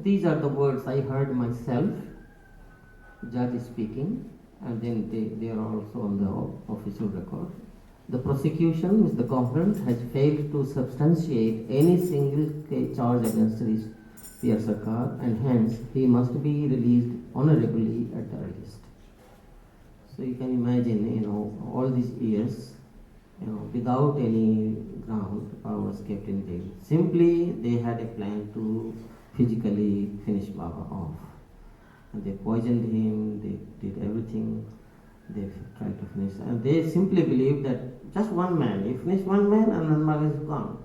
these are the words I heard myself, judge speaking, and then they are also on the official record. The prosecution, Mr. Complainant, has failed to substantiate any single charge against P.R. Sarkar, and hence he must be released honorably at the earliest. So you can imagine, all these years, without any ground, Baba was kept in jail. Simply, they had a plan to physically finish Baba off. And they poisoned him, they did everything, they tried to finish. And they simply believed that just one man, you finish one man and then Baba is gone.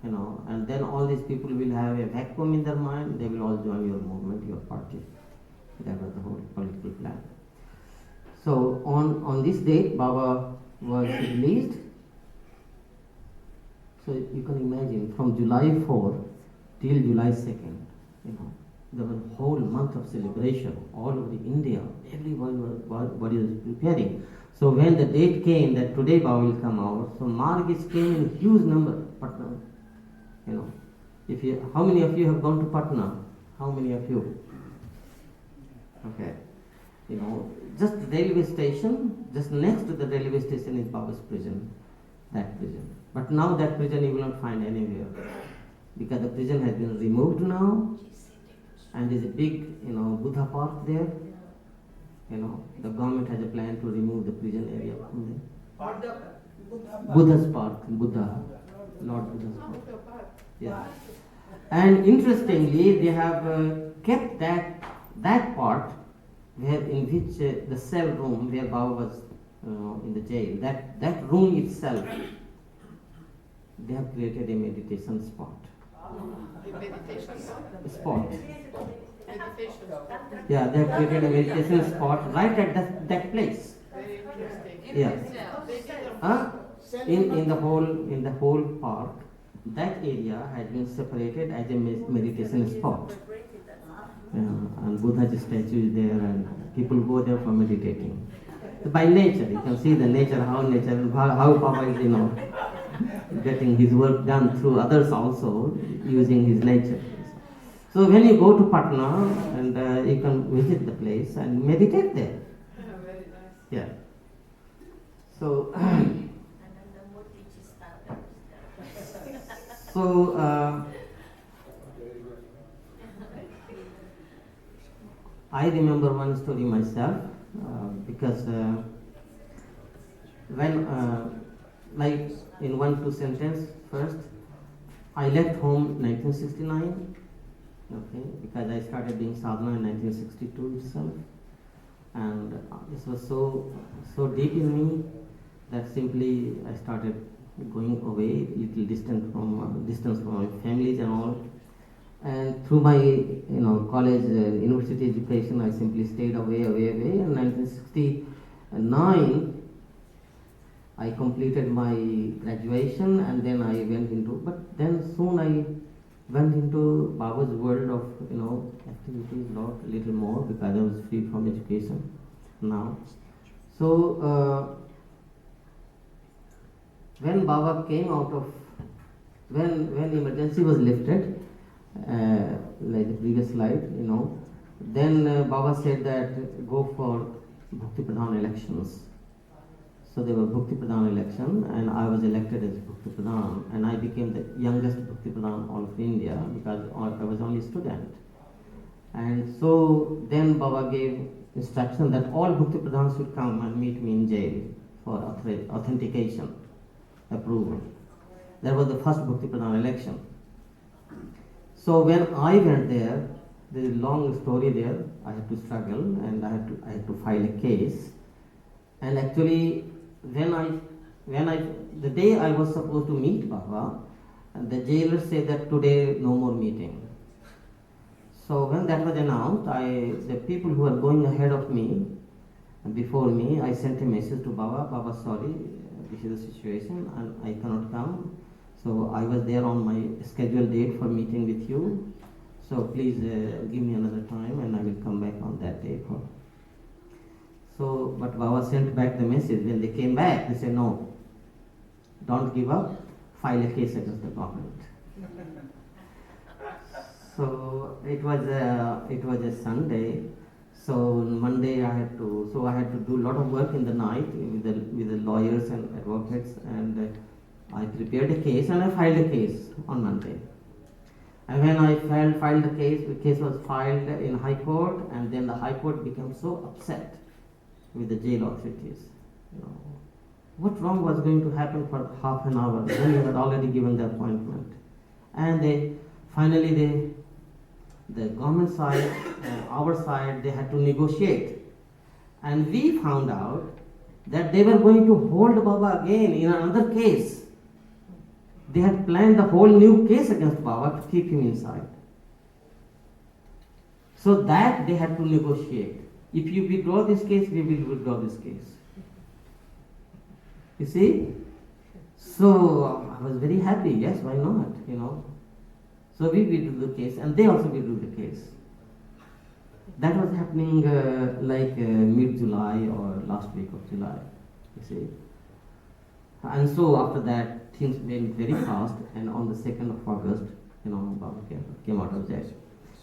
And then all these people will have a vacuum in their mind, they will all join your movement, your party. That was the whole political plan. So on this date, Baba was released. So you can imagine, from July 4 till July 2nd, there was a whole month of celebration all over India. Everybody was preparing. So when the date came that today Baba will come out, so Margis came in huge number, Patna. How many of you have gone to Patna? How many of you? Okay. Just the railway station, just next to the railway station is Baba's prison, that prison. But now that prison you will not find anywhere, because the prison has been removed now, and there is a big, Buddha park there. The government has a plan to remove the prison area from there. Buddha's park, Buddha, Lord Buddha's park. Yeah. And interestingly, they have kept that part in which the cell room where Baba was in the jail, that room itself, they have created a meditation spot. Yeah, they have created a meditation spot right at that place. Very interesting. Yeah. In the whole park, that area has been separated as a meditation spot. And Buddha's statue is there, and people go there for meditating. By nature, you can see the nature, how Baba is, getting his work done through others also, using his nature. So when you go to Patna, and you can visit the place and meditate there. Very nice. Yeah. So, I remember one story myself, because when, like in 1-2 sentence first, I left home 1969, okay, because I started doing sadhana in 1962 itself, and this was so deep in me that simply I started going away, little distance from my families and all. And through my college university education, I simply stayed away. In 1969, I completed my graduation, and then I went into. But then soon I went into Baba's world of activities, a little more, because I was free from education now. So when Baba came out of, when emergency was lifted, like the previous slide, then Baba said that go for Bhakti Pradhan elections. So there were Bhakti Pradhan election, and I was elected as Bhakti Pradhan, and I became the youngest Bhakti Pradhan all of India, because I was only a student. And so then Baba gave instruction that all Bhakti Pradhans should come and meet me in jail for authentication, approval. That was the first Bhakti Pradhan election. So when I went there is a long story there. I had to struggle, and I had to file a case. And actually, the day I was supposed to meet Baba, the jailer said that today no more meeting. So when that was announced, the people who were going ahead of me, before me, I sent a message to Baba. Baba, sorry, this is the situation, and I cannot come. So I was there on my scheduled date for meeting with you. So please give me another time, and I will come back on that day. So, but Baba sent back the message. When they came back, they said, no, don't give up, file a case against the government. So it was a Sunday. So on Monday I had to do a lot of work in the night with the lawyers and advocates, and I prepared a case and I filed a case on Monday. And when I filed the case was filed in High Court, and then the High Court became so upset with the jail authorities. You know, what wrong was going to happen for half an hour when you had already given the appointment? And the government side, our side, they had to negotiate. And we found out that they were going to hold Baba again in another case. They had planned a whole new case against Baba to keep him inside. So that they had to negotiate. If you withdraw this case, we will withdraw this case. You see? So I was very happy. Yes, why not? You know. So we withdrew the case, and they also withdrew the case. That was happening mid-July or last week of July. You see. And so after that, things went very fast, and on the 2nd of August, you know, Baba came out of jail.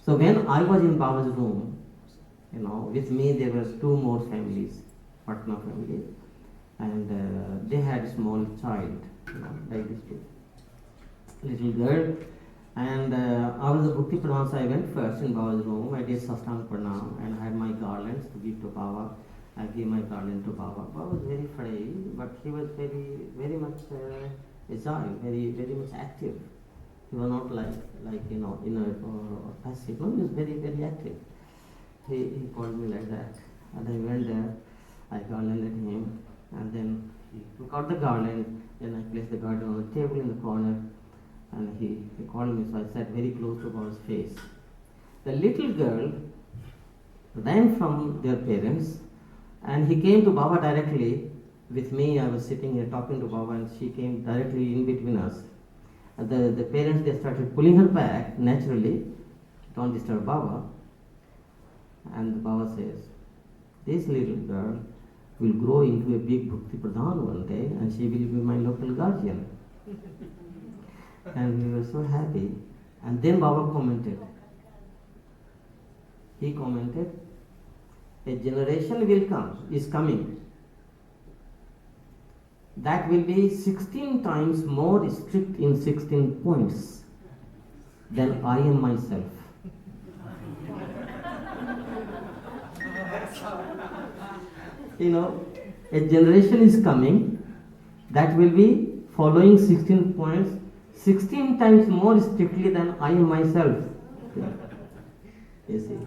So when I was in Baba's room, you know, with me there were 2 more families, Patna family, and they had a small child, you know, like this little girl, and I was the Bhakti Pradhan, so I went first in Baba's room. I did Sastang Pranam, and I had my garlands to give to Baba. I gave my garland to Baba. Baba was very frail, but he was very much agile, very much active. He was not like you know, inert or passive. No, he was very active. He called me like that, and I went there. I garlanded him, and then he took out the garland. Then I placed the garland on the table in the corner, and he called me. So I sat very close to Baba's face. The little girl ran from their parents, and he came to Baba directly. With me, I was sitting here talking to Baba, and she came directly in between us. And the parents, they started pulling her back naturally. Don't disturb Baba. And Baba says, this little girl will grow into a big Bhakti Pradhan one day, and she will be my local guardian. And we were so happy. And then Baba commented. He commented, a generation is coming, that will be 16 times more strict in 16 points than I am myself. You know, a generation is coming that will be following 16 points 16 times more strictly than I am myself. You see.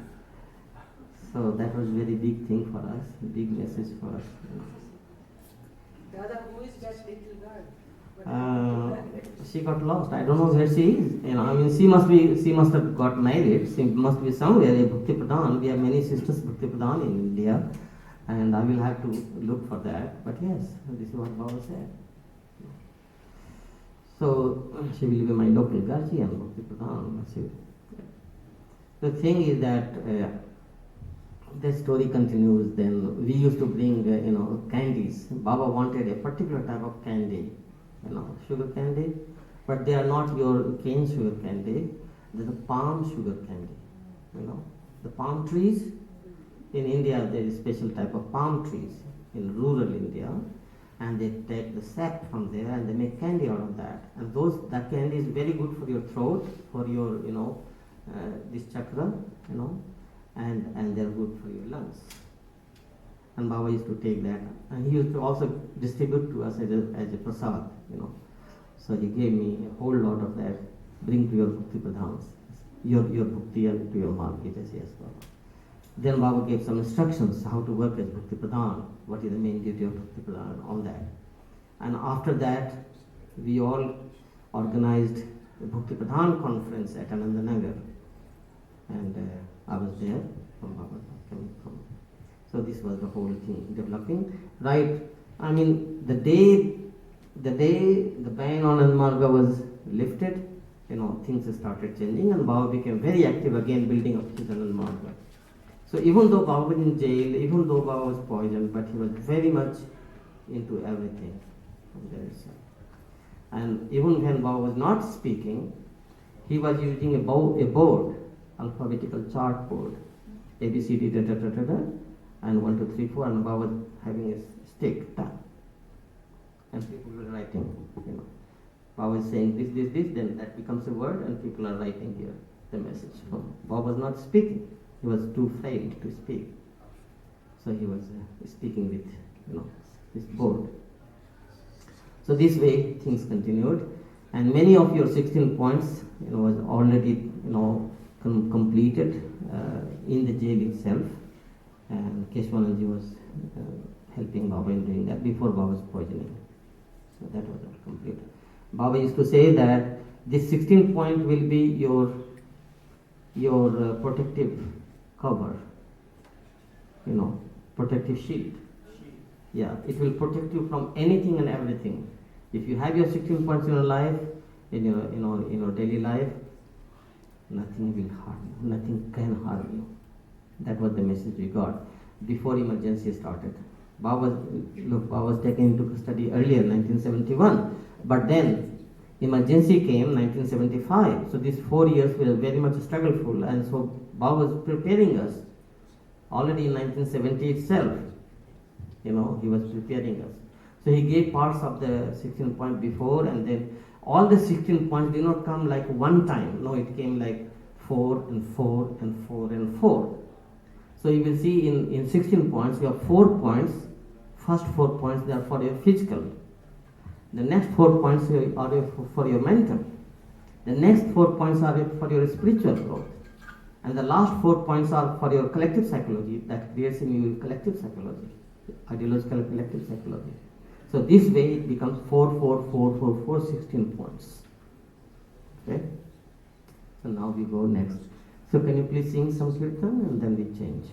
So that was a very big thing for us, big message for us. Dada, who is that little girl? She got lost. I don't know where she is. You know, I mean, she must have got married. She must be somewhere. A Bhakti Pradhan. We have many sisters Bhakti Pradhan in India, and I will have to look for that. But yes, this is what Baba said. So she will be my local guardian, Bhakti Pradhan. The thing is that the story continues. Then we used to bring, candies. Baba wanted a particular type of candy, sugar candy, but they are not your cane sugar candy. They're the palm sugar candy. The palm trees in India. There is special type of palm trees in rural India, and they take the sap from there and they make candy out of that. And that candy is very good for your throat, for your this chakra, and they're good for your lungs. And Baba used to take that, and he used to also distribute to us as a prasad, So he gave me a whole lot of that. Bring to your Bhakti Pradhans, your Bhakti and to your Market, yes, Baba. Then Baba gave some instructions how to work as Bhakti Pradhan, what is the main duty of Bhakti Pradhan, all that. And after that, we all organized a Bhakti Pradhan conference at Anandanagar. And I was there from Baba coming from. So this was the whole thing developing. Right, I mean, the day the ban on Anmarga was lifted, things started changing, and Baba became very active again building up his Anmarga. So even though Baba was in jail, even though Baba was poisoned, but he was very much into everything from there. And even when Baba was not speaking, He was using a board, alphabetical chart board, A B C D da da da da da, and 1 2 3 4, and Baba was having a stick done, and people were writing. Baba is saying this, then that becomes a word, and people are writing here the message. Baba was not speaking; he was too frail to speak, so he was speaking with this board. So this way things continued, and many of your 16 points was already completed in the jail itself, and Keshwananji was helping Baba in doing that before Baba's poisoning. So that was all completed. Baba used to say that this 16 point will be your protective cover, protective shield. Yeah, it will protect you from anything and everything. If you have your 16 points in your life, in your daily life, nothing will harm you. Nothing can harm you. That was the message we got before emergency started. Baba was taken into custody earlier, 1971, but then emergency came 1975. So these 4 years were very much struggleful, and so Baba was preparing us already in 1970 itself. He was preparing us. So he gave parts of the 16 points before, and then all the 16 points did not come like one time. No, it came like 4 and 4 and 4 and 4. So you will see in 16 points, you have 4 points. First 4 points, they are for your physical. The next 4 points are for your mental. The next 4 points are for your spiritual growth. And the last 4 points are for your collective psychology, that creates in you collective psychology, ideological collective psychology. So this way it becomes 4, 4, 4, 4, 4, 16 points. Okay? So now we go next. So can you please sing some kirtan and then we change.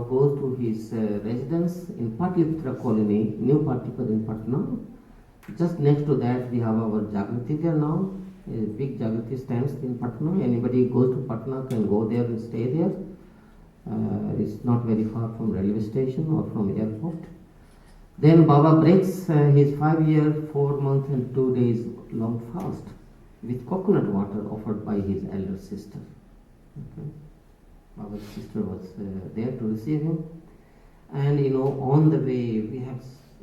goes to his residence in Patliputra colony, New Patliputra in Patna. Just next to that we have our Jagrati there now. A big Jagrati stands in Patna. Anybody who goes to Patna can go there and stay there. It's not very far from railway station or from airport. Then Baba breaks his 5-year, 4 month and 2 days long fast with coconut water offered by his elder sister. Okay. Baba's sister was there to receive him, and on the way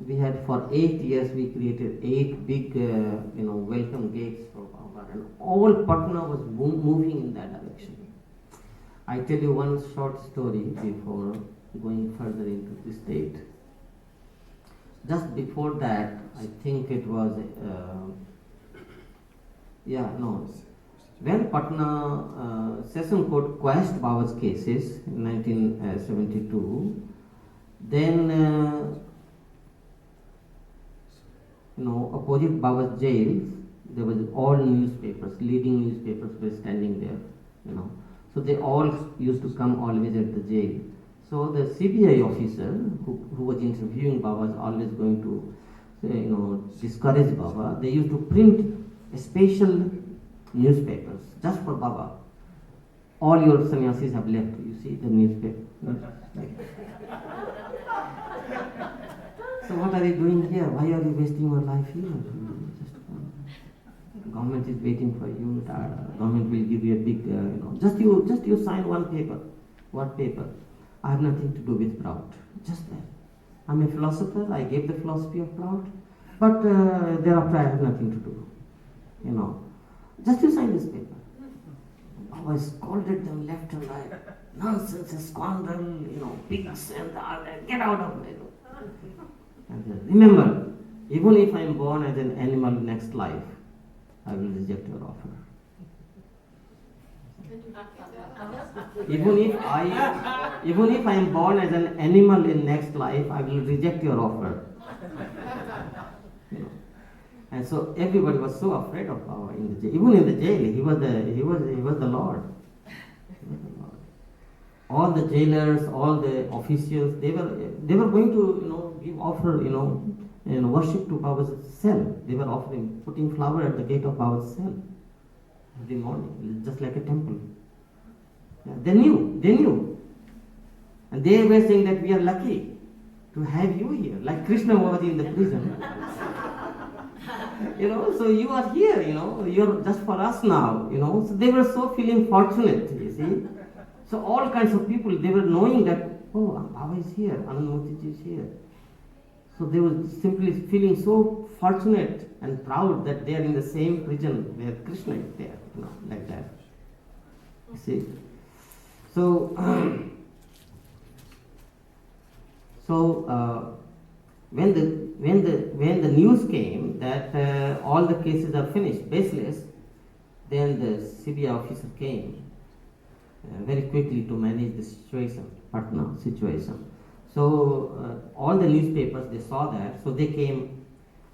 we had for 8 years we created 8 big welcome gates for Baba, and all Patna was moving in that direction. I tell you one short story before going further into this date. Just before that, I think it was when Patna Session Court quashed Baba's cases in 1972, then opposite Baba's jail, there was all newspapers, leading newspapers were standing there, So they all used to come always at the jail. So the CBI officer who was interviewing Baba was always going to discourage Baba. They used to print a special newspapers just for Baba. All your sannyasis have left. You see the newspaper. So what are you doing here? Why are you wasting your life here? Government is waiting for you. Government will give you a big, just you sign one paper. What paper? I have nothing to do with Prout. Just that. I'm a philosopher. I gave the philosophy of Prout, but thereafter I have nothing to do. Just you sign this paper. I scolded them left and right. Nonsense, a scoundrel, pigs and get out of my room. And remember, even if I am born as an animal next life, I will reject your offer. Even if I am born as an animal in next life, I will reject your offer. And so everybody was so afraid of Baba in the jail. Even in the jail, he was the Lord. All the jailers, all the officials, they were going to give offer worship to Baba's cell. They were putting flower at the gate of Baba's cell every morning, just like a temple. Yeah, they knew. And they were saying that we are lucky to have you here, like Krishna was in the prison. So you are here, you're just for us now, So they were so feeling fortunate, you see. So all kinds of people, they were knowing that, oh, Baba is here, Anandamurti is here. So they were simply feeling so fortunate and proud that they are in the same prison where Krishna is there, like that. You see. So, when the news came that all the cases are finished, baseless, then the CBI officer came very quickly to manage the situation, Patna situation. So all the newspapers, they saw that, so they came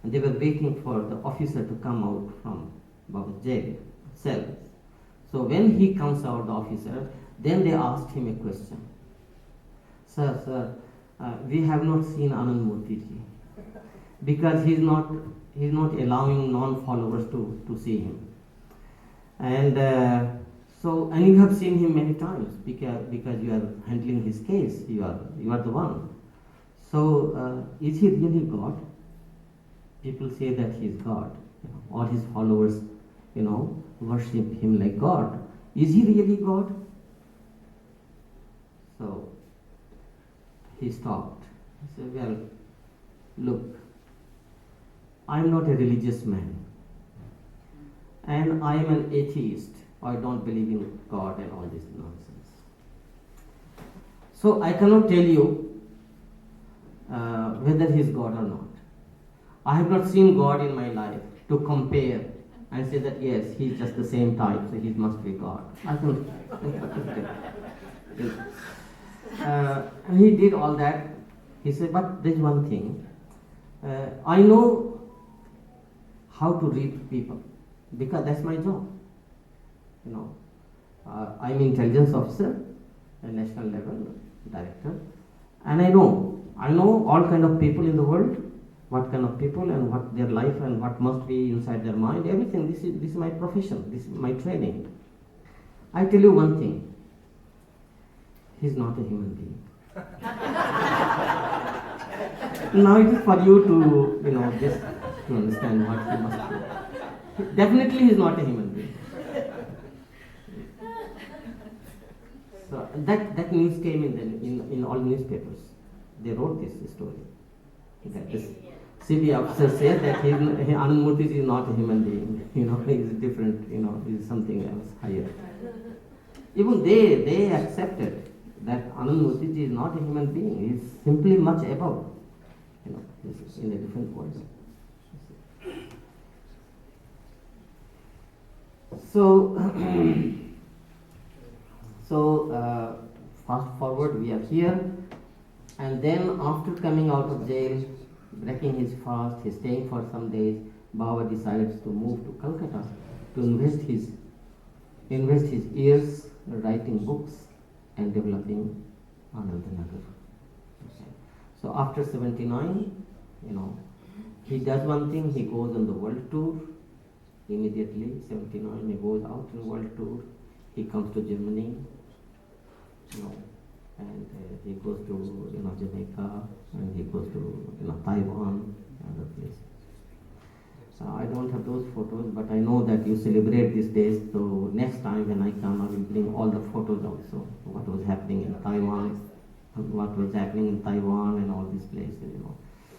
and they were waiting for the officer to come out from Baba's jail cell. So when he comes out, the officer, then they asked him a question. Sir, we have not seen Anandamurti ji because he's not allowing non-followers to see him. And and you have seen him many times because you are handling his case. You are the one. So is he really God? People say that he is God. All his followers, worship him like God. Is he really God? So he stopped. He said, well, look, I am not a religious man. And I am an atheist. I don't believe in God and all this nonsense. So I cannot tell you whether he is God or not. I have not seen God in my life to compare and say that yes, he is just the same type, so he must be God. I don't. And he did all that. He said, but there is one thing. I know how to read people because that's my job. I'm intelligence officer, a national level director. And I know all kind of people in the world, what kind of people and what their life and what must be inside their mind, everything. This is my profession, this is my training. I tell you one thing, he's not a human being. Now it is for you to, just to understand what he must be. Definitely he is not a human being. So that news came in all newspapers. They wrote this story. That this CB officer said that Anand Murthy is not a human being. He is different. He is something else higher. Even they accepted that Anand Murthy is not a human being. He is simply much above. This is in a different world. So fast forward, we are here, and then after coming out of jail, breaking his fast, he's staying for some days. Baba decides to move to Calcutta to invest his years writing books and developing Anandanagar. So after 79, he does one thing. He goes on the world tour. Immediately, 79, he goes out on world tour. He comes to Germany, and he goes to Jamaica, and he goes to Taiwan and other places. So I don't have those photos, but I know that you celebrate these days. So next time when I come, I will bring all the photos also. What was happening in Taiwan, and all these places. You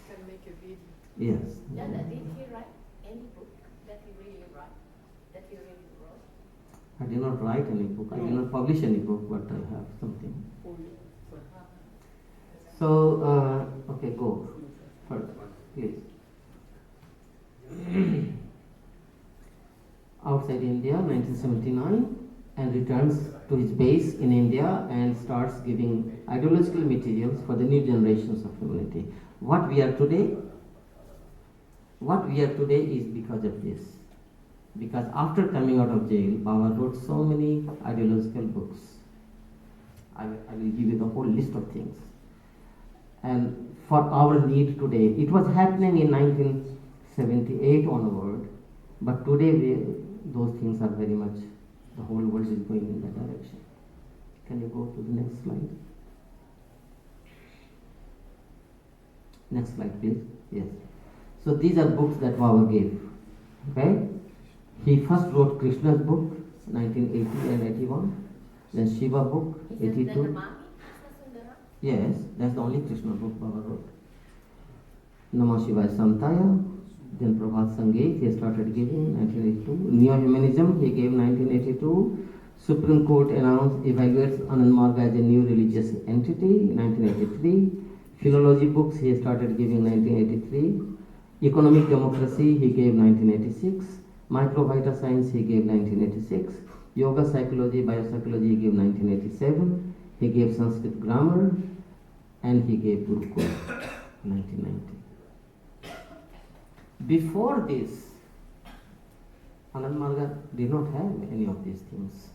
can make a video. Yes. Dada, did he write any book that he really wrote? I did not write any book. I did not publish any book, but I have something. So, okay, go. First, please. Outside India, 1979, and returns to his base in India and starts giving ideological materials for the new generations of humanity. What we are today is because of this. Because after coming out of jail, Baba wrote so many ideological books. I will give you the whole list of things. And for our need today, it was happening in 1978 onward, but today those things are very much, the whole world is going in that direction. Can you go to the next slide? Next slide, please. Yes. So these are books that Baba gave. Okay? He first wrote Krishna's book, 1980 and 81. Then Shiva book, 82. Yes, that's the only Krishna book Baba wrote. Namah Shivaya Samtaya. Then Prabhat Sangeet, he started giving, 1982. Neo-Humanism, he gave 1982. Supreme Court evaluates Anand Marga as a new religious entity, 1983. Philology books, he started giving 1983. Economic Democracy, he gave 1986. Microvita Science, he gave 1986. Yoga Psychology, Biopsychology, he gave 1987. He gave Sanskrit Grammar, and he gave Gurukul, 1990. Before this, Anand Marga did not have any of these things.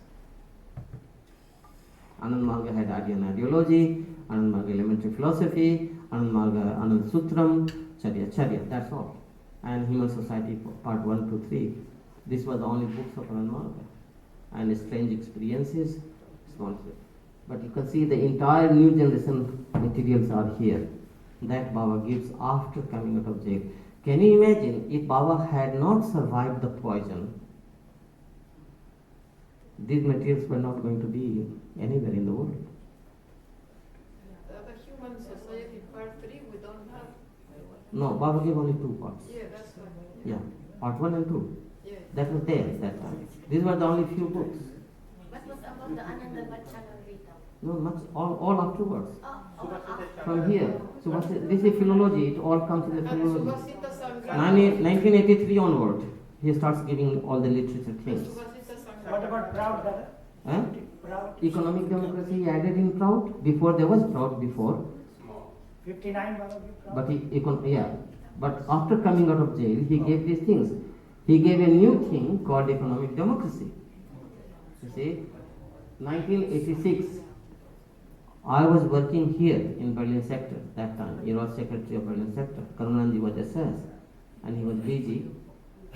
Anand Marga had Aryan ideology, Anand Marga elementary philosophy, Anand Marga Anand Sutram, Charya, that's all. And Human Society part 1 to 3. This was the only books of Anand Marga. And Strange Experiences, small. But you can see the entire new generation materials are here that Baba gives after coming out of jail. Can you imagine if Baba had not survived the poison? These materials were not going to be anywhere in the world. The Human Society part 3 we don't have. No, Baba gave only 2 parts. Yeah, that's right. Yeah, part 1 and 2. Yeah. That was there at that time. These were the only few books. What was about the Ananda Vachanamrita? No, much all afterwards. After. From here. So this is philology, it all comes in the And philology. Subhasita Sangrama. 1983 onward, he starts giving all the literature things. Subhasita Sangrama. What about Proud, brother? Eh? Proud? Economic democracy he added in Proud. Before there was Proud before. 59, Baba, But but after coming out of jail, he gave these things. He gave a new thing called economic democracy. You see, 1986, I was working here in Berlin sector that time. He was secretary of Berlin sector. Karunanji was SS and he was busy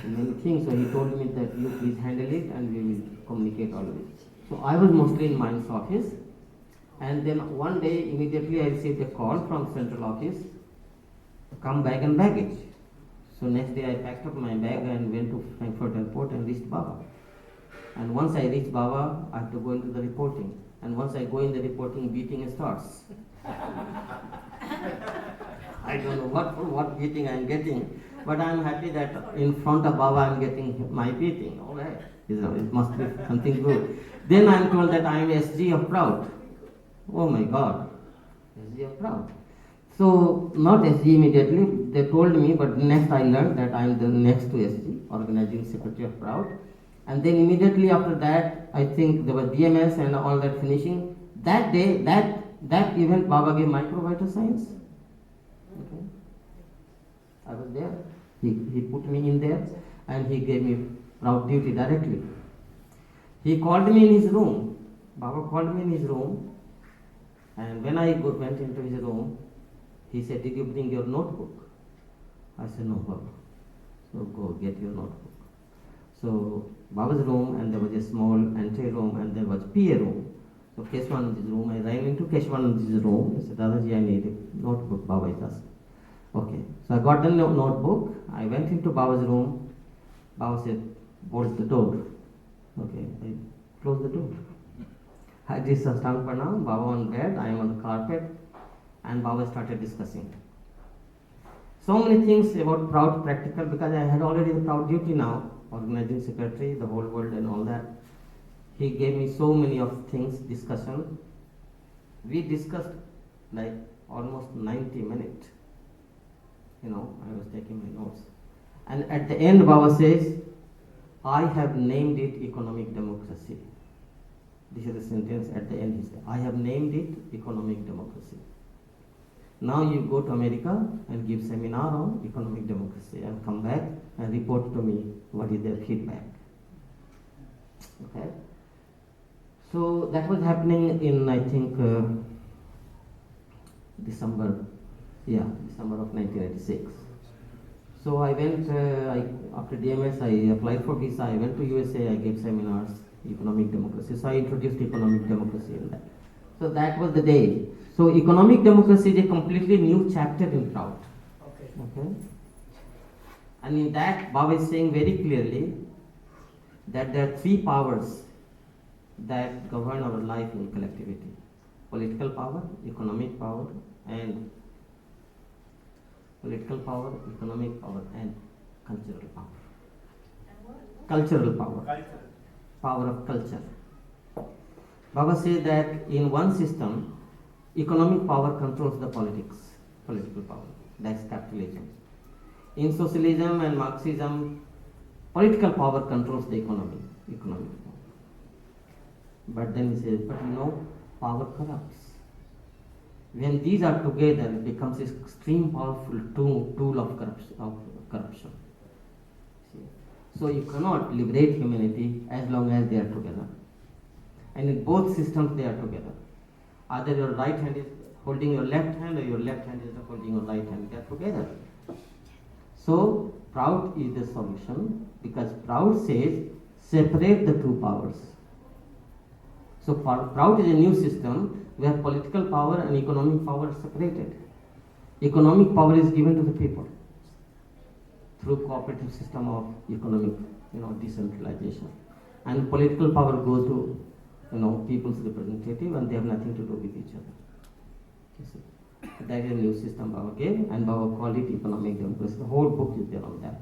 in many things. So he told me that you please handle it and we will communicate always. So I was mostly in Mainz office. And then one day immediately I received a call from central office, come bag and baggage. So next day I packed up my bag and went to Frankfurt airport and reached Baba. And once I reach Baba, I have to go into the reporting. And once I go in the reporting, beating starts. I don't know what beating I am getting, but I am happy that in front of Baba I am getting my beating. All right, it must be something good. Then I am told that I am SG of Proud. Oh my God, SG of Proud. So not SG immediately, they told me, but next I learned that I am the next to SG, Organizing Secretary of Proud. And then immediately after that, I think there was DMS and all that finishing. That day, that event, Baba gave microbiota science. Okay. I was there. He put me in there and he gave me proud duty directly. He called me in his room. Baba called me in his room. And when I went into his room, he said, "Did you bring your notebook?" I said, "No, Baba." So go get your notebook. So Baba's room, and there was a small ante room, and there was PA room. So Keshwananda's room, I ran into Keshwananda's room. I said, "Dadaji, I need a notebook." Baba is asking. Okay. So I got the notebook. I went into Baba's room. Baba said, "Bolt the door." Okay. I closed the door. I did Sastang Pranam. Baba on bed. I am on the carpet. And Baba started discussing. So many things about Proud practical, because I had already the Proud duty now, organizing secretary, the whole world and all that. He gave me so many of things, discussion. We discussed like almost 90 minutes. I was taking my notes. And at the end, Baba says, "I have named it economic democracy." This is the sentence at the end. He said, "I have named it economic democracy. Now you go to America and give seminar on economic democracy and come back and report to me what is their feedback." Okay. So that was happening in, I think, December of 1986. So I went, after DMS, I applied for visa, I went to USA, I gave seminars, economic democracy. So I introduced economic democracy in that. So that was the day. So economic democracy is a completely new chapter in Proud. Okay. And in that, Baba is saying very clearly that there are three powers that govern our life in collectivity: political power, economic power, and cultural power. Cultural power. Power of culture. Baba says that in one system, economic power controls the political power. That's capitalism. In socialism and Marxism, political power controls the economic power. But then he says, power corrupts. When these are together, it becomes an extreme powerful tool of corruption. See? So you cannot liberate humanity as long as they are together. And in both systems, they are together. Either your right hand is holding your left hand, or your left hand is holding your right hand. They are together. So Proud is the solution, because Proud says separate the two powers. So Proud is a new system where political power and economic power are separated. Economic power is given to the people through cooperative system of economic, decentralization, and political power goes to, people's representative, and they have nothing to do with each other. You see? That is a new system Baba gave, and Baba called it economic democracy. The whole book is there on that.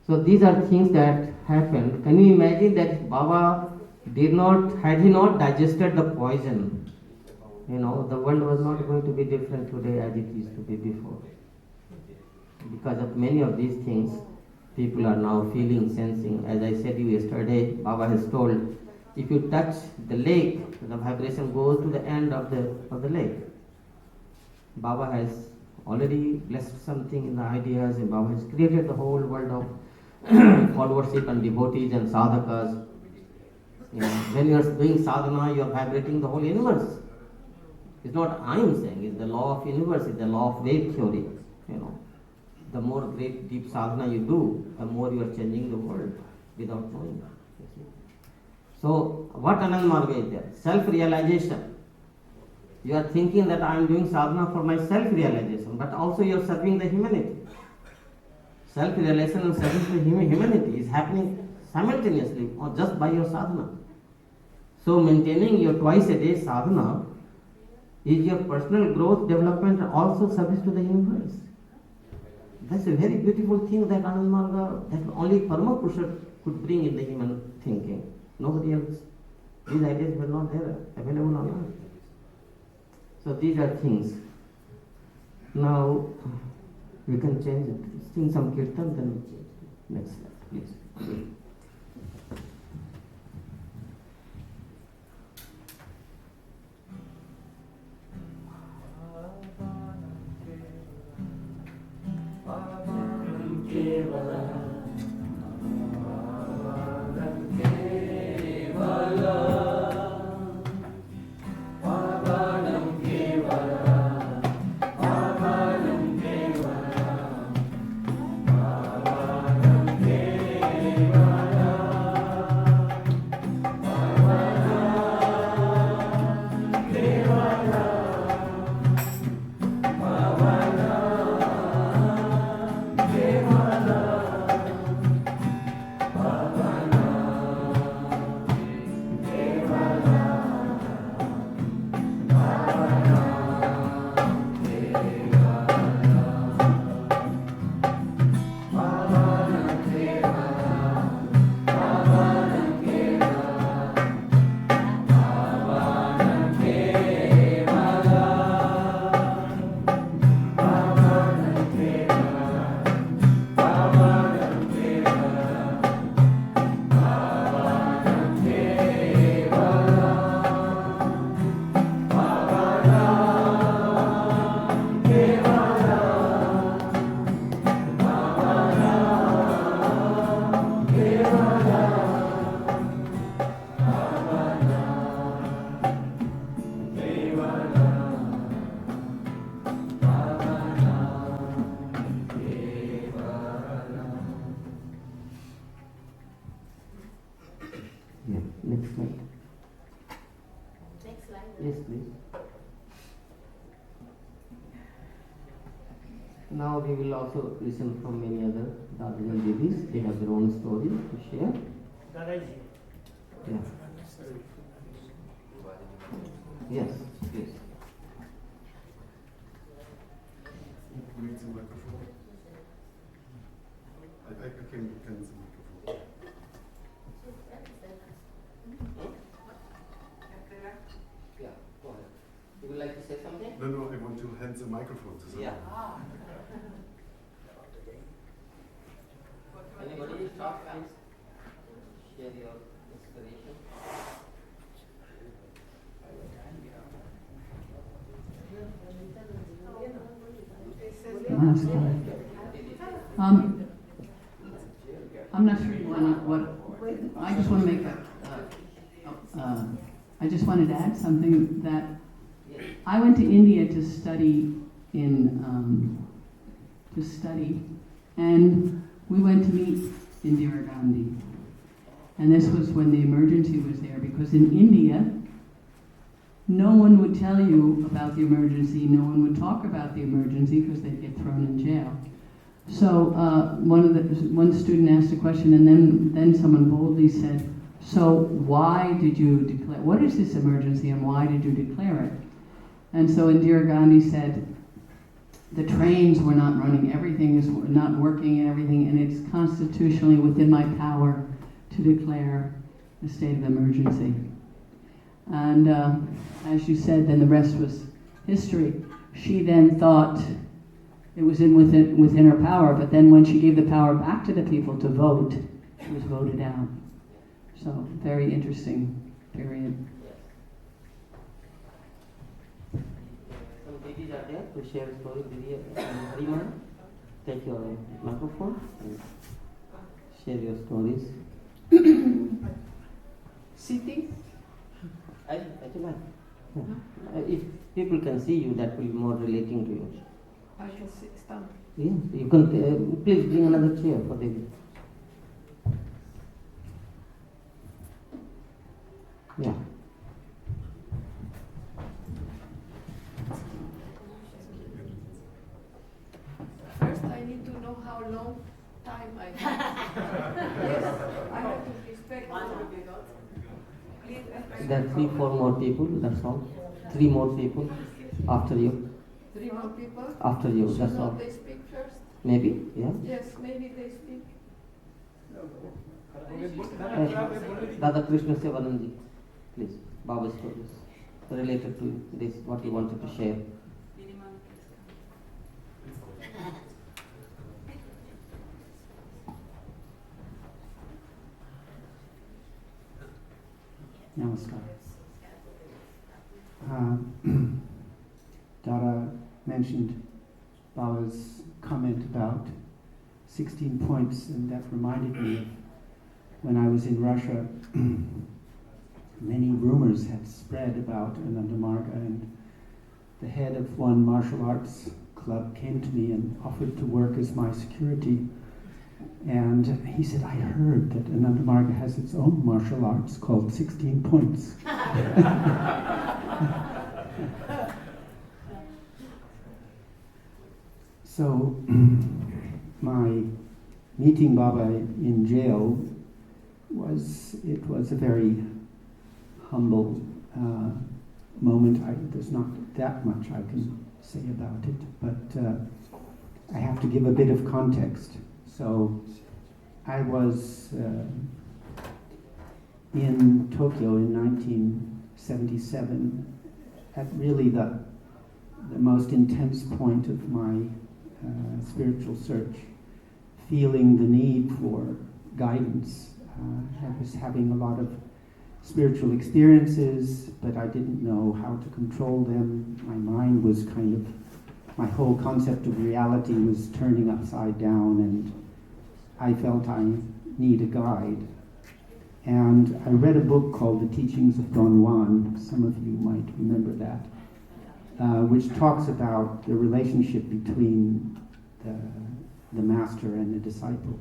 So these are things that happened. Can you imagine that Baba had he not digested the poison, the world was not going to be different today as it used to be before. Because of many of these things, people are now feeling, sensing. As I said to you yesterday, Baba has told, if you touch the lake, the vibration goes to the end of the lake. Baba has already blessed something in the ideas, and Baba has created the whole world of followership and devotees and sadhakas. When you are doing sadhana, you are vibrating the whole universe. It's not I am saying, it's the law of universe, it's the law of wave theory. The more great deep sadhana you do, the more you are changing the world without knowing. You see. So what Anand Marga is there? Self-realization. You are thinking that I am doing sadhana for my self-realization, but also you are serving the humanity. Self-realization and service to humanity is happening simultaneously or just by your sadhana. So maintaining your twice a day sadhana is your personal growth, development, and also service to the universe. That's a very beautiful thing that Anand Marga, that only Parama Purusha could bring in the human thinking. Nobody else. These ideas were not there, available on earth. So these are things. Now we can change it. Sing some kirtan, then we change it. Next slide, please. Next slide. Next slide. Yes, please. Now we will also listen from many other Dadis and Didis. They have their own story to share. Dadaji. Yeah. Yes, please. Who needs a microphone? I can use the microphone. Yeah, go ahead. You would like to say something? No, I want to hand the microphone to someone. Yeah. Anybody talk, guys? Share your inspiration. I'm not sure what I just want to make I just wanted to add something that I went to India to study and we went to meet Indira Gandhi. And this was when the emergency was there, because in India, no one would tell you about the emergency, no one would talk about the emergency because they'd get thrown in jail. So one student asked a question, and then someone boldly said, so why did you declare, what is this emergency and why did you declare it? And so Indira Gandhi said, the trains were not running, everything is not working and everything, and it's constitutionally within my power to declare a state of emergency. And as you said, then the rest was history. She then thought it was within her power, but then when she gave the power back to the people to vote, she was voted out. So, very interesting period. Some Didis are there to share stories. Didi Harima, take your microphone and share your stories. Siti? If people can see you, that will be more relating to you. I can stand. Yes, you can. Please bring another chair for David. Yeah. First, I need to know how long time I have. Yes, I have to respect everybody. Please respect. There are 3-4 more people, that's all. 3 more people after you. 3 more people. After you, Should that's not all. they speak first? Maybe, yeah. Yes, maybe they speak. Radha Krishna Sevananji, please, Baba's stories related to this, what you wanted to share. Namaskar. Dada mentioned Baba's comment about 16 points, and that reminded me of when I was in Russia. Many rumors had spread about Ananda Marga, and the head of one martial arts club came to me and offered to work as my security. And he said, I heard that Ananda Marga has its own martial arts called 16 Points. So, my meeting Baba in jail was a very humble moment. There's not that much I can say about it, but I have to give a bit of context. So I was in Tokyo in 1977 at really the most intense point of my spiritual search, feeling the need for guidance. I was having a lot of spiritual experiences, but I didn't know how to control them. My mind was my whole concept of reality was turning upside down, and I felt I need a guide. And I read a book called The Teachings of Don Juan, some of you might remember that, which talks about the relationship between the master and the disciple.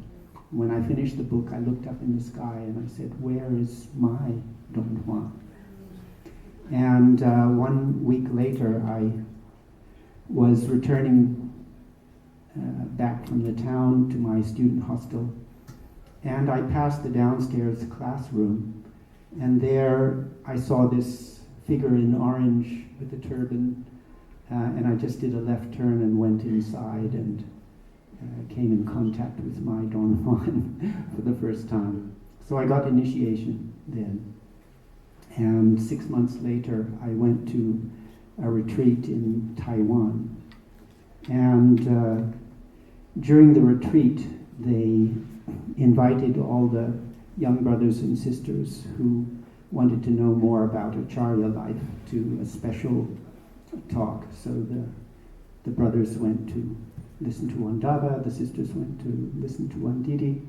When I finished the book, I looked up in the sky and I said, where is my Don Juan? And 1 week later, I was returning back from the town to my student hostel, and I passed the downstairs classroom, and there I saw this figure in orange with a turban, and I just did a left turn and went inside and came in contact with my Don Juan for the first time. So I got initiation then. And 6 months later, I went to a retreat in Taiwan. And during the retreat, they invited all the young brothers and sisters who wanted to know more about Acharya life to a special talk. So the brothers went to listen to one Dada, the sisters went to listen to one Didi,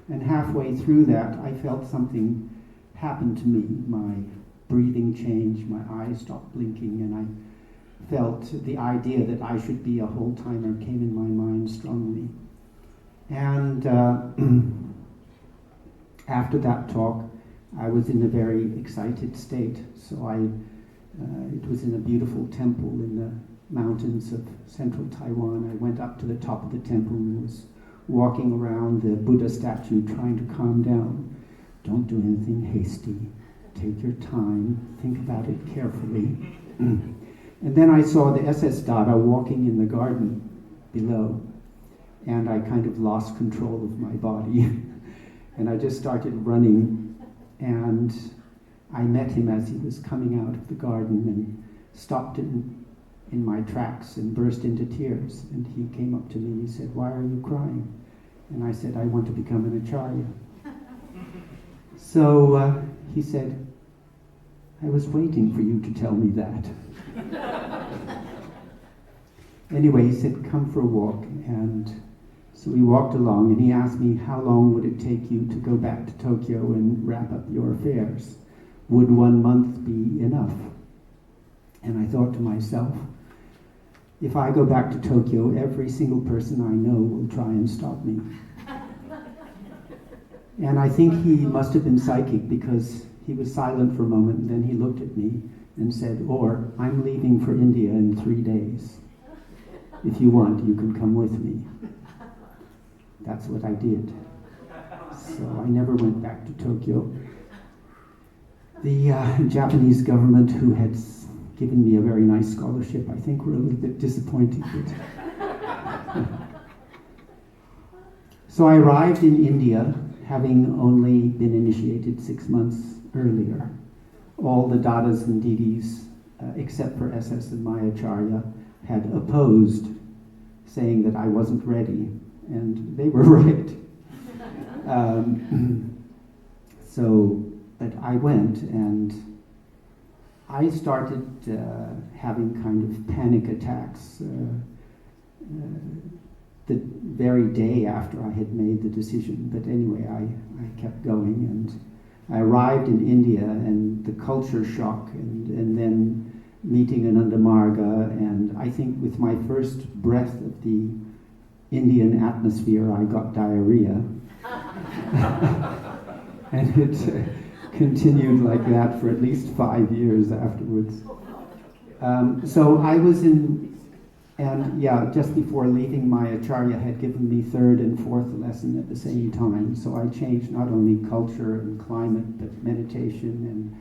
and halfway through that I felt something happen to me. My breathing changed, my eyes stopped blinking, and I felt the idea that I should be a whole-timer came in my mind strongly. And after that talk, I was in a very excited state. So it was in a beautiful temple in the mountains of central Taiwan. I went up to the top of the temple and was walking around the Buddha statue trying to calm down. Don't do anything hasty. Take your time. Think about it carefully. And then I saw the SS Dada walking in the garden below, and I kind of lost control of my body. And I just started running, and I met him as he was coming out of the garden and stopped in my tracks and burst into tears. And he came up to me and he said, why are you crying? And I said, I want to become an Acharya. So he said, I was waiting for you to tell me that. Anyway, he said, come for a walk. And so we walked along, and he asked me, how long would it take you to go back to Tokyo and wrap up your affairs? Would 1 month be enough? And I thought to myself, if I go back to Tokyo, every single person I know will try and stop me. And I think he must have been psychic, because he was silent for a moment, and then he looked at me and said, "Or, I'm leaving for India in 3 days. If you want, you can come with me." That's what I did. So I never went back to Tokyo. The Japanese government, who had given me a very nice scholarship, I think were a little bit disappointed. So I arrived in India, having only been initiated 6 months earlier. All the Dadas and Didis, except for SS and Mayacharya, had opposed, saying that I wasn't ready, and they were right. But I went, and I started having kind of panic attacks the very day after I had made the decision. But anyway, I kept going, and I arrived in India, and the culture shock, and then meeting Ananda Marga, and I think with my first breath of the Indian atmosphere, I got diarrhea. And it continued like that for at least 5 years afterwards. So I was just before leaving, my Acharya had given me third and fourth lesson at the same time. So I changed not only culture and climate, but meditation, and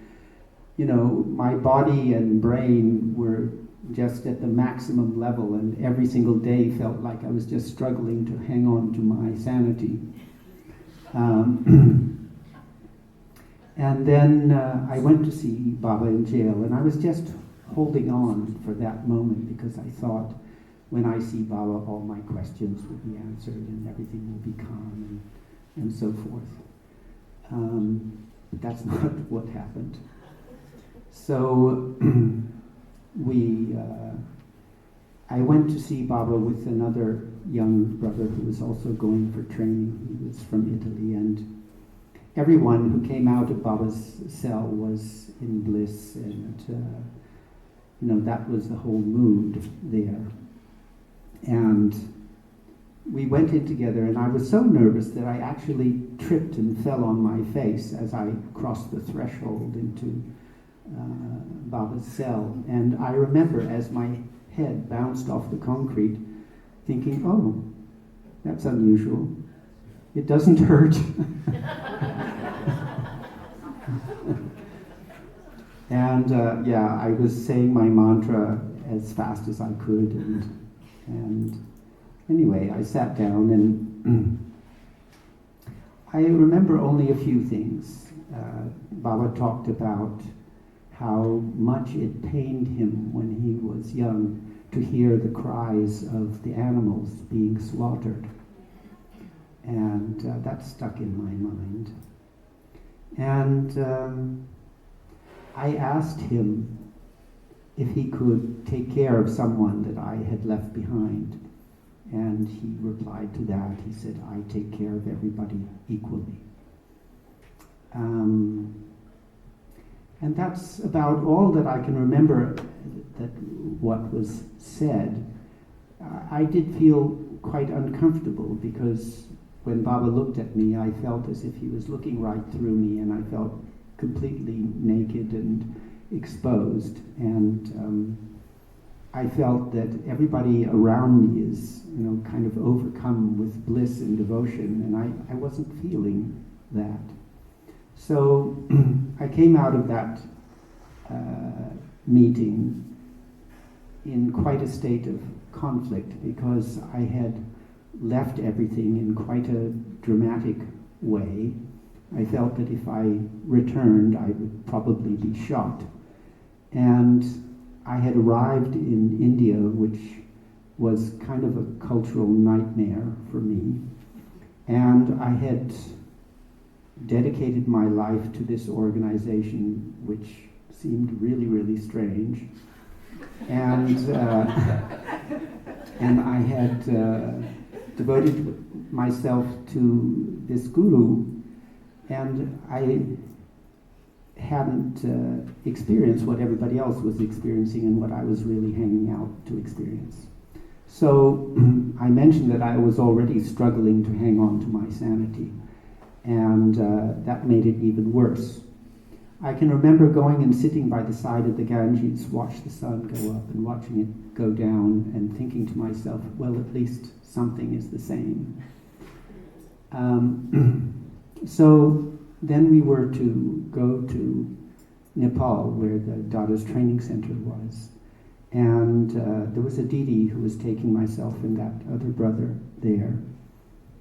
my body and brain were just at the maximum level, and every single day felt like I was just struggling to hang on to my sanity. And then I went to see Baba in jail, and I was just holding on for that moment, because I thought, when I see Baba, all my questions will be answered and everything will be calm and so forth. But that's not what happened. So I went to see Baba with another young brother who was also going for training. He was from Italy, and everyone who came out of Baba's cell was in bliss, and that was the whole mood there. And we went in together, and I was so nervous that I actually tripped and fell on my face as I crossed the threshold into Baba's cell. And I remember, as my head bounced off the concrete, thinking, "Oh, that's unusual. It doesn't hurt." And I was saying my mantra as fast as I could, and anyway, I sat down, and I remember only a few things. Baba talked about how much it pained him when he was young to hear the cries of the animals being slaughtered. And that stuck in my mind. And I asked him if he could take care of someone that I had left behind. And he replied to that. He said, "I take care of everybody equally." And that's about all that I can remember that what was said. I did feel quite uncomfortable, because when Baba looked at me, I felt as if he was looking right through me, and I felt completely naked and exposed. And I felt that everybody around me is, kind of overcome with bliss and devotion, and I wasn't feeling that. So I came out of that meeting in quite a state of conflict, because I had left everything in quite a dramatic way. I felt that if I returned, I would probably be shot. And I had arrived in India, which was kind of a cultural nightmare for me. And I had dedicated my life to this organization, which seemed really, really strange. And I had devoted myself to this guru, and I hadn't experienced what everybody else was experiencing and what I was really hanging out to experience. So I mentioned that I was already struggling to hang on to my sanity, and that made it even worse. I can remember going and sitting by the side of the Ganges, watch the sun go up and watching it go down, and thinking to myself, well, at least something is the same. So then we were to go to Nepal, where the Dada's training center was. And there was a Didi who was taking myself and that other brother there.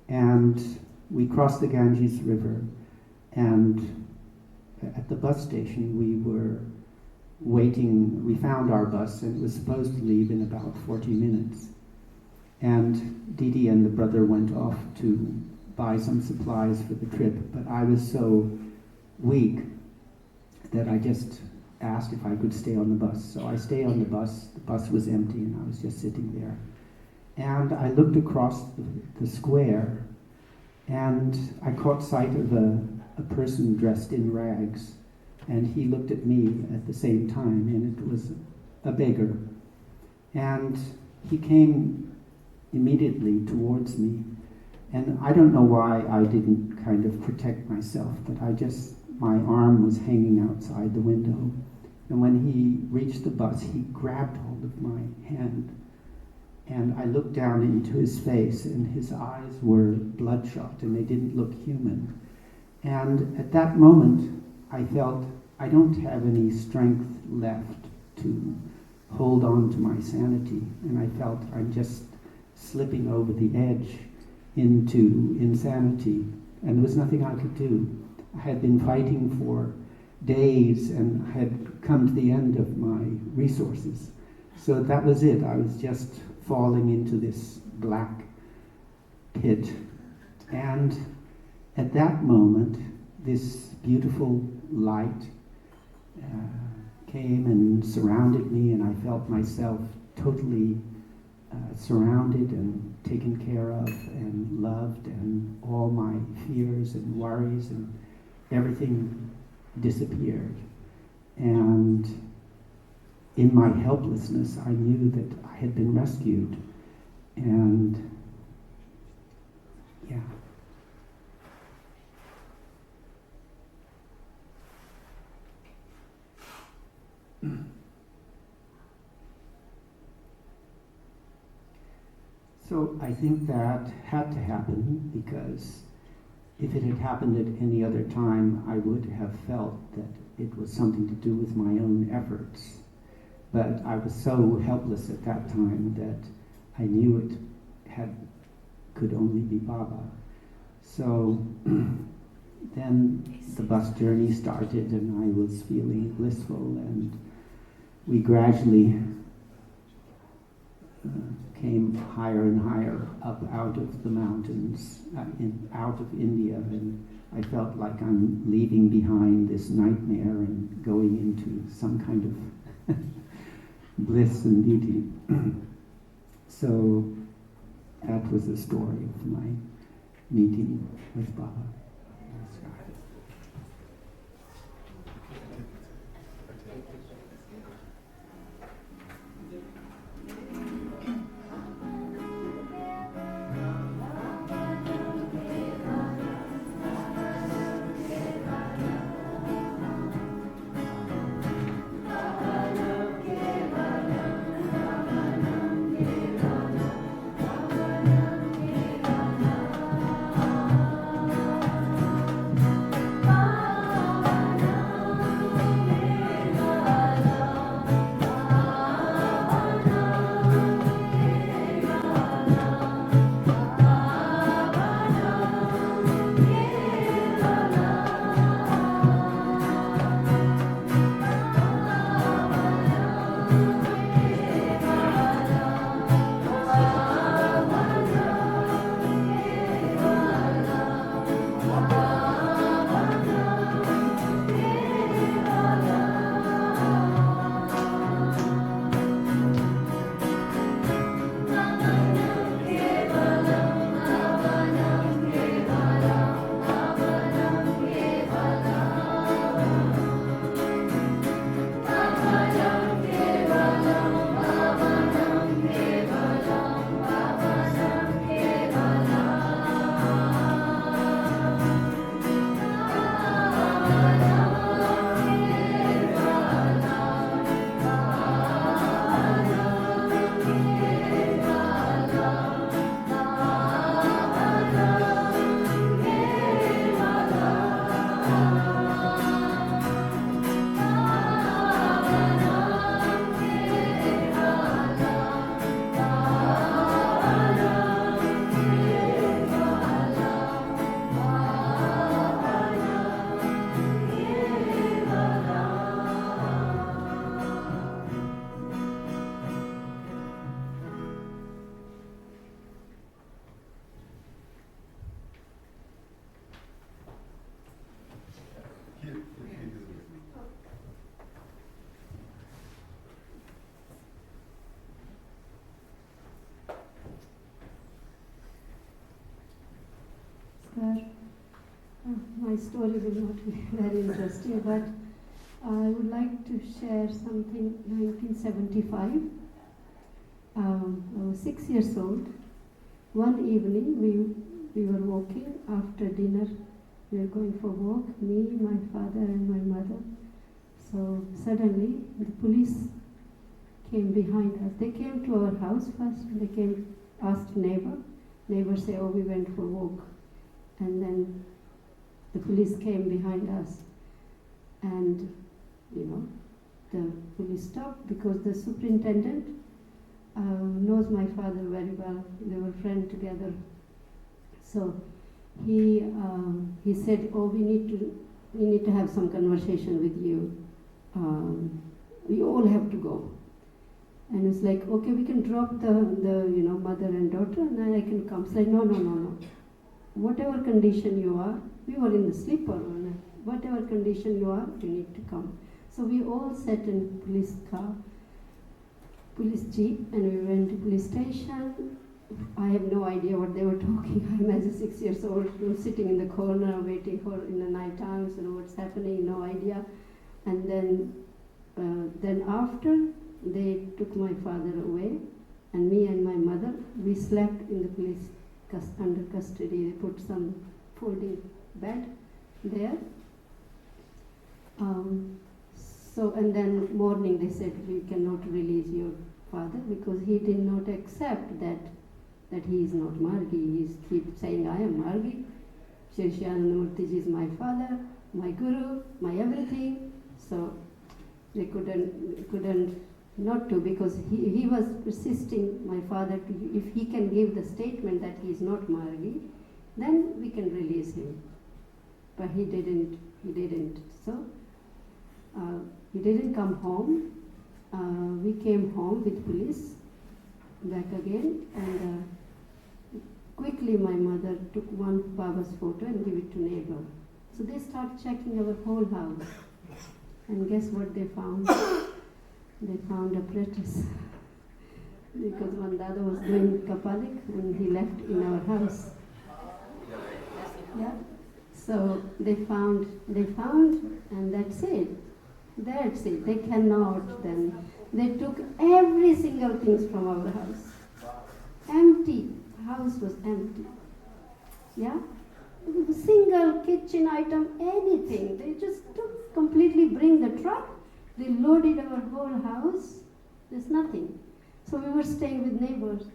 And we crossed the Ganges River, and at the bus station we were waiting. We found our bus, and it was supposed to leave in about 40 minutes. And Didi and the brother went off to buy some supplies for the trip, but I was so weak that I just asked if I could stay on the bus. So I stayed on the bus was empty, and I was just sitting there. And I looked across the square, and I caught sight of a person dressed in rags, and he looked at me at the same time, and it was a beggar. And he came immediately towards me, and I don't know why I didn't kind of protect myself, but my arm was hanging outside the window. And when he reached the bus, he grabbed hold of my hand. And I looked down into his face, and his eyes were bloodshot, and they didn't look human. And at that moment, I felt I don't have any strength left to hold on to my sanity. And I felt I'm just slipping over the edge into insanity. And there was nothing I could do. I had been fighting for days and had come to the end of my resources. So that was it. I was just falling into this black pit. And at that moment, this beautiful light came and surrounded me, and I felt myself totally surrounded and taken care of and loved, and all my fears and worries and everything disappeared. And in my helplessness, I knew that I had been rescued. And yeah. So I think that had to happen, because if it had happened at any other time, I would have felt that it was something to do with my own efforts. But I was so helpless at that time that I knew it could only be Baba. So then the bus journey started, and I was feeling blissful, and we gradually came higher and higher up out of the mountains, out of India, and I felt like I'm leaving behind this nightmare and going into some kind of bliss and beauty. So that was the story of my meeting with Baba. Namaskar. My story will not be very interesting, but I would like to share something. 1975, I was 6 years old. One evening, we were walking after dinner. We were going for a walk, me, my father, and my mother. So suddenly, the police came behind us. They came to our house first. They came, asked neighbor. Neighbor said, "Oh, we went for a walk," and then the police came behind us, and the police stopped because the superintendent knows my father very well. They were friends together. So he said, "Oh, we need to have some conversation with you. We all have to go." And it's like, "Okay, we can drop the mother and daughter, and then I can come." It's like, no. Whatever condition you are, we were in the sleeper. Whatever condition you are, you need to come. So we all sat in police car, police jeep, and we went to police station. I have no idea what they were talking. I'm as a 6 years old, sitting in the corner waiting for in the night times, what's happening, no idea. And then after they took my father away, and me and my mother, we slept in the police under custody. They put some folding bed there. And then morning they said, "We cannot release your father because he did not accept that he is not Margi. He keeps saying, 'I am Margi. Shri Anandamurti ji is my father, my guru, my everything.'" So they couldn't not to, because he was persisting, my father, if he can give the statement that he is not Margi, then we can release him. But he didn't. So he didn't come home. We came home with police back again, and quickly my mother took one Baba's photo and gave it to neighbor. So they start checking our whole house, and guess what they found? They found apparatus. Because one Dada was doing Kapalik and he left in our house. Yeah. So they found, and that's it. They cannot then. They took every single thing from our house. Empty. House was empty. Yeah? Single kitchen item, anything. They just took, completely bring the truck. They loaded our whole house. There's nothing. So we were staying with neighbors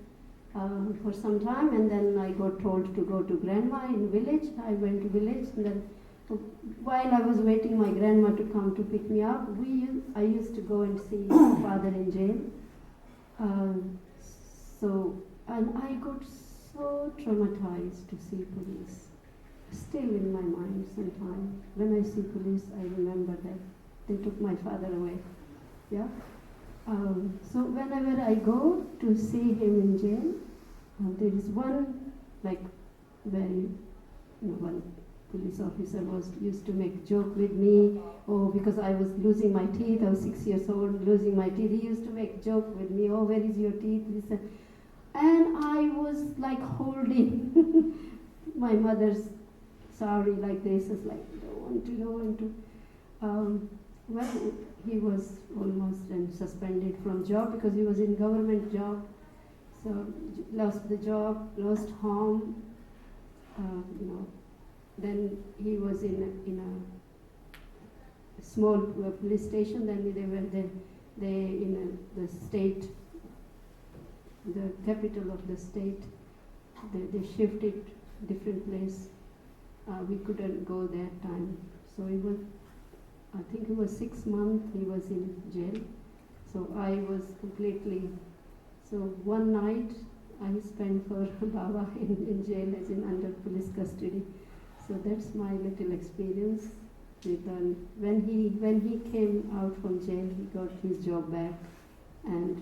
for some time, and then I got told to go to grandma in village. I went to village, and then while I was waiting my grandma to come to pick me up, I used to go and see my father in jail. And I got so traumatized to see police. Still in my mind sometimes. When I see police, I remember that they took my father away. Yeah. So whenever I go to see him in jail, there is one one police officer used to make joke with me. Oh, because I was losing my teeth. I was 6 years old, losing my teeth. He used to make joke with me. "Oh, where is your teeth?" And I was like holding my mother's sari like this. It's like, don't want to. Well, he was almost suspended from job because he was in government job. So lost the job, lost home. Then he was in a small police station. Then they in the state, the capital of the state. They shifted different place. We couldn't go that time. So I think it was 6 months he was in jail. So I was completely. So one night I spent for Baba in jail, as in under police custody. So that's my little experience. When he came out from jail, he got his job back, and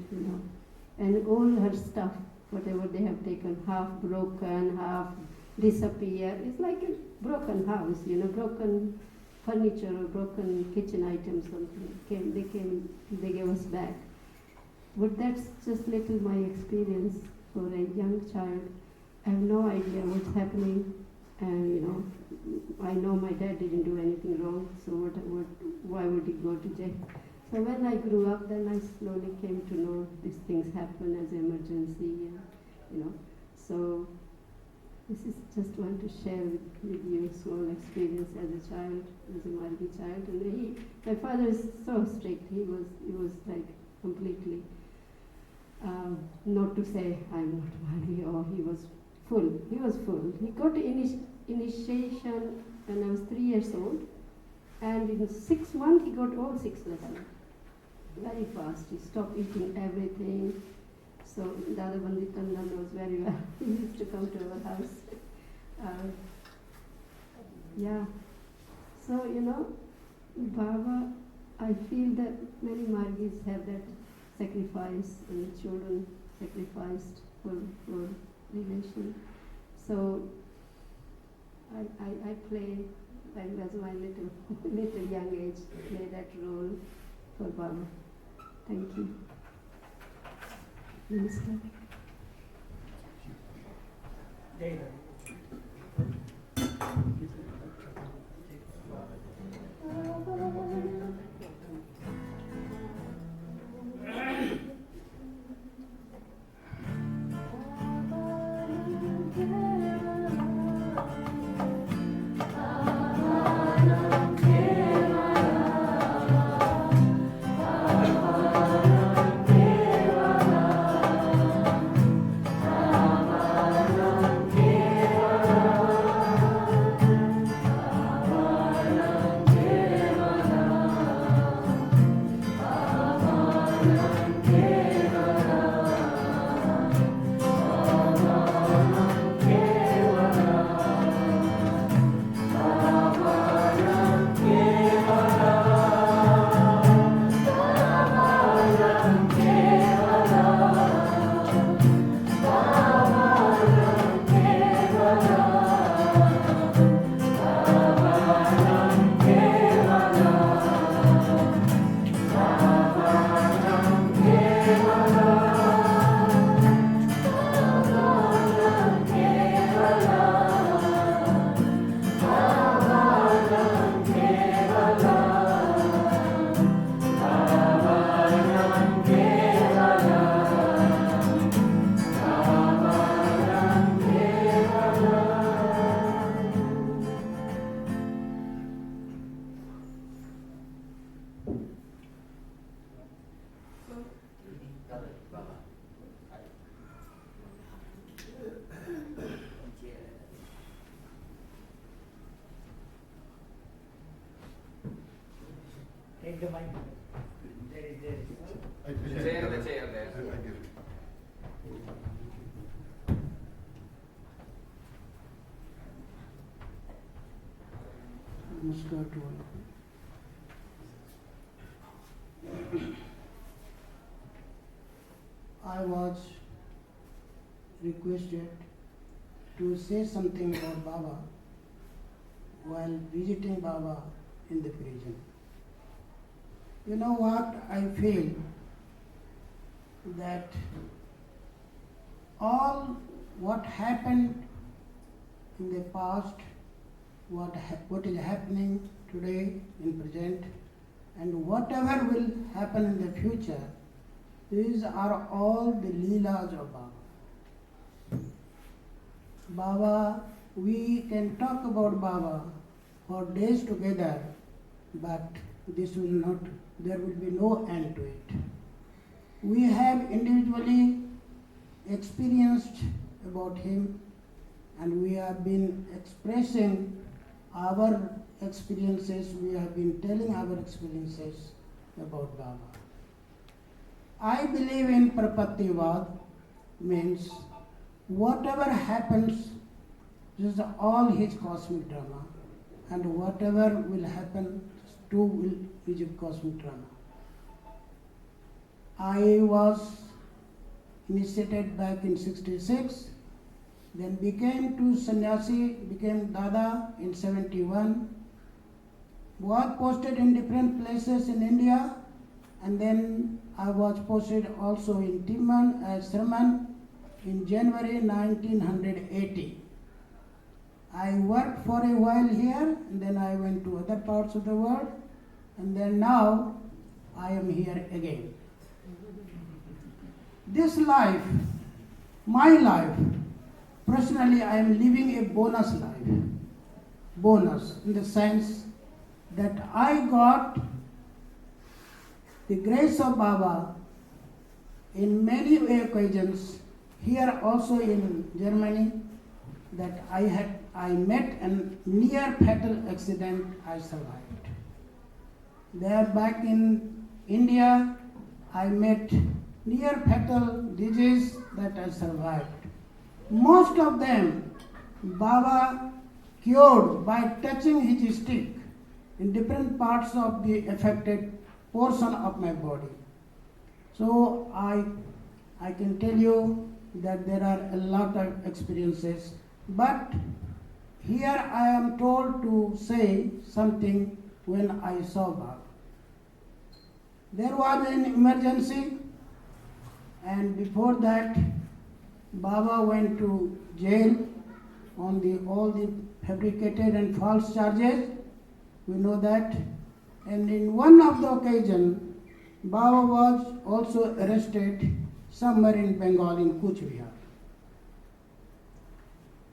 all her stuff, whatever they have taken, half broken, half disappeared. It's like a broken house, broken furniture or broken kitchen items. Something they gave us back. But that's just little my experience for a young child. I have no idea what's happening And I know my dad didn't do anything wrong, so why would he go to jail? So when I grew up, then I slowly came to know these things happen as emergency, So this is just want to share with you small experience as a child, as a Margi child. And my father is so strict. He was like completely, not to say I'm not Margi, or he was full. He was full. He got initiation when I was 3 years old, and in 6 months he got all 6 lessons. Very fast. He stopped eating everything. So Dada Banditanda knows very well. He used to come to our house. So Baba, I feel that many Margis have that sacrifice, and children sacrificed for relation. So I play, as my little young age, play that role for Baba. Thank you. Namaskar. Take the mic. There is. Chair there. I give it. Namaskar to all of you. I was requested to say something about Baba while visiting Baba in the prison. You know what I feel? That all what happened in the past, what is happening today in present, and whatever will happen in the future, these are all the leelas of Baba. Baba, we can talk about Baba for days together, but there will be no end to it. We have individually experienced about him, and we have been expressing our experiences, we have been telling our experiences about Baba. I believe in Prapattivad, means whatever happens, this is all his cosmic drama, and whatever will happen too is a cosmic drama. I was initiated back in 66, then became to sannyasi, became Dada in 71, was posted in different places in India, and then I was posted also in Timman as Sherman in January 1980. I worked for a while here, and then I went to other parts of the world, and then now I am here again. This life, my life, personally I am living a bonus life. Bonus in the sense that I got the grace of Baba in many occasions, here also in Germany, that I met a near fatal accident, I survived. There back in India, I met near fatal disease that I survived. Most of them, Baba cured by touching his stick in different parts of the affected portion of my body. So I can tell you that there are a lot of experiences, but here I am told to say something when I saw Baba. There was an emergency, and before that Baba went to jail on all the fabricated and false charges. We know that. And in one of the occasions, Baba was also arrested somewhere in Bengal, in Kuch Bihar.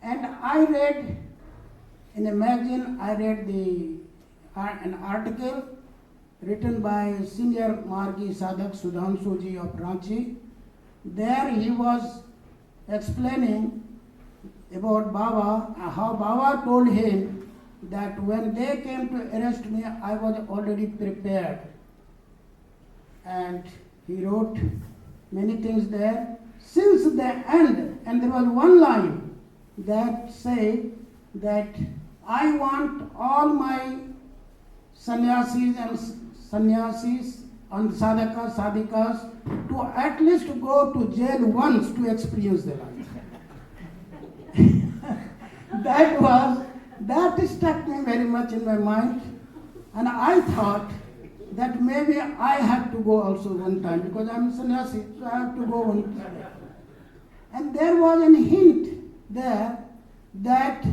And I read in a magazine, an article written by senior Margi Sadhak Sudhanshu ji of Ranchi. There he was explaining about Baba, how Baba told him that when they came to arrest me, I was already prepared. And he wrote many things there. Since the end, and there was one line that said that I want all my sannyasis and sadhikas to at least go to jail once to experience the life. That struck me very much in my mind, and I thought that maybe I have to go also one time, because I am a sannyasi, so I have to go one time. And there was a hint there that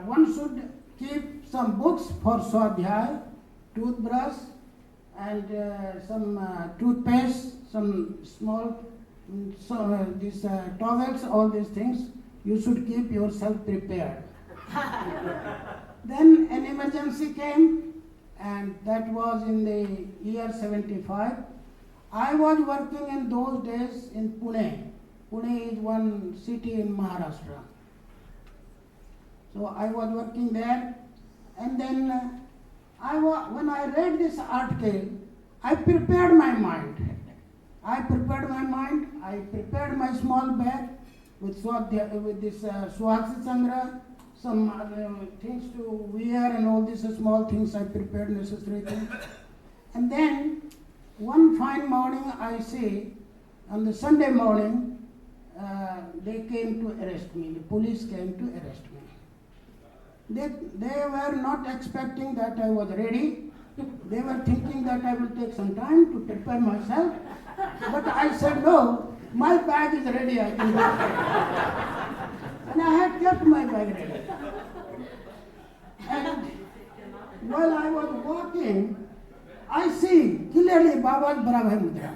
one should keep some books for swadhyay, toothbrush, and some toothpaste, some small these towels, all these things. You should keep yourself prepared. Then an emergency came, and that was in the year 75. I was working in those days in Pune. Pune is one city in Maharashtra. So I was working there, and then when I read this article, I prepared my mind. I prepared my small bag with this Swasti Sangra, some things to wear and all these small things. I prepared necessary things. And then one fine morning I see, on the Sunday morning, they came to arrest me. The police came to arrest me. They were not expecting that I was ready. They were thinking that I will take some time to prepare myself. But I said, no, my bag is ready, I can go. And I had kept my bag ready. And while I was walking, I see clearly Baba's Brahma Mudra.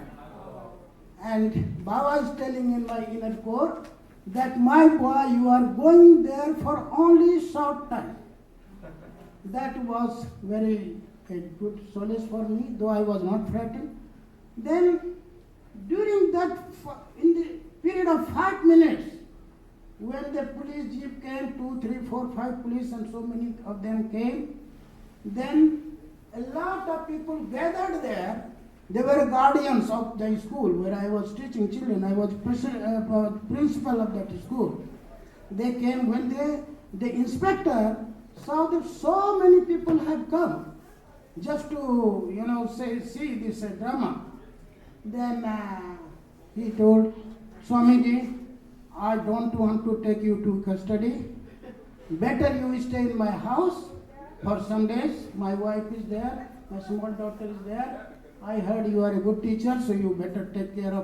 And Baba is telling in my inner core that, my boy, you are going there for only short time. That was very a good solace for me, though I was not frightened. Then, during that, in the period of 5 minutes, when the police jeep came, 2, 3, 4, 5 police, and so many of them came, then a lot of people gathered there. They were guardians of the school where I was teaching children. I was principal of that school. They came when the inspector saw that so many people had come just to, see this drama. Then he told, Swamiji, I don't want to take you to custody. Better you stay in my house for some days. My wife is there, my small daughter is there. I heard you are a good teacher, so you better take care of